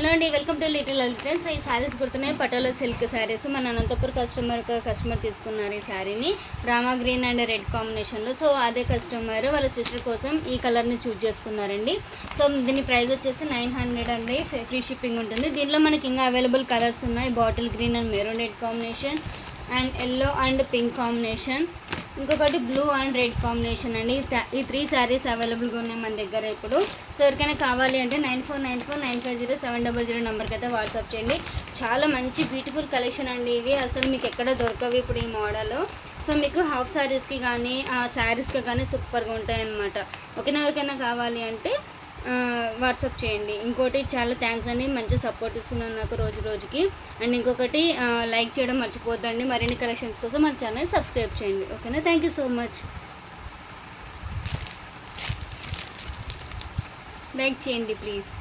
Hello అండి, welcome to little friends. ఈ శారీస్ గుర్తున్నాయి, పటోలా సిల్క్ శారీస్. మన అనంతపురం కస్టమర్ తీసుకున్నారు ఈ శారీని రామా గ్రీన్ అండ్ రెడ్ కాంబినేషన్లో. సో అదే కస్టమర్ వాళ్ళ సిస్టర్ కోసం ఈ కలర్ని చూజ్ చేసుకున్నారండి. సో దీని ప్రైస్ వచ్చేసి 900 అండి, ఫ్రీ షిప్పింగ్ ఉంటుంది. దీనిలో మనకి ఇంకా అవైలబుల్ కలర్స్ ఉన్నాయి. Bottle green and maroon red combination, and yellow and pink combination, ఇంకొకటి బ్లూ అండ్ రెడ్ కాంబినేషన్ అండి. ఈ 3 శారీస్ అవైలబుల్గా ఉన్నాయి మన దగ్గర ఇప్పుడు. సో ఎవరికైనా కావాలి అంటే 9494950700 నెంబర్కి అయితే వాట్సాప్ చేయండి. చాలా మంచి బ్యూటిఫుల్ కలెక్షన్ అండి ఇవి, అసలు మీకు ఎక్కడ దొరకవు ఇప్పుడు ఈ మోడల్. సో మీకు హాఫ్ శారీస్కి కానీ శారీస్కి కానీ సూపర్గా ఉంటాయి అన్నమాట. ఓకేనా, ఎవరికైనా కావాలి అంటే వాట్సాప్ చేయండి. ఇంకోటి చాలా థ్యాంక్స్ అండి, మంచి సపోర్ట్ ఇస్తున్నాను నాకు రోజు రోజుకి. అండ్ ఇంకొకటి లైక్ చేయడం మర్చిపోద్దండి. మరిన్ని కలెక్షన్స్ కోసం మన ఛానల్ సబ్స్క్రైబ్ చేయండి. ఓకేనా, thank you so much. Like చేయండి ప్లీజ్.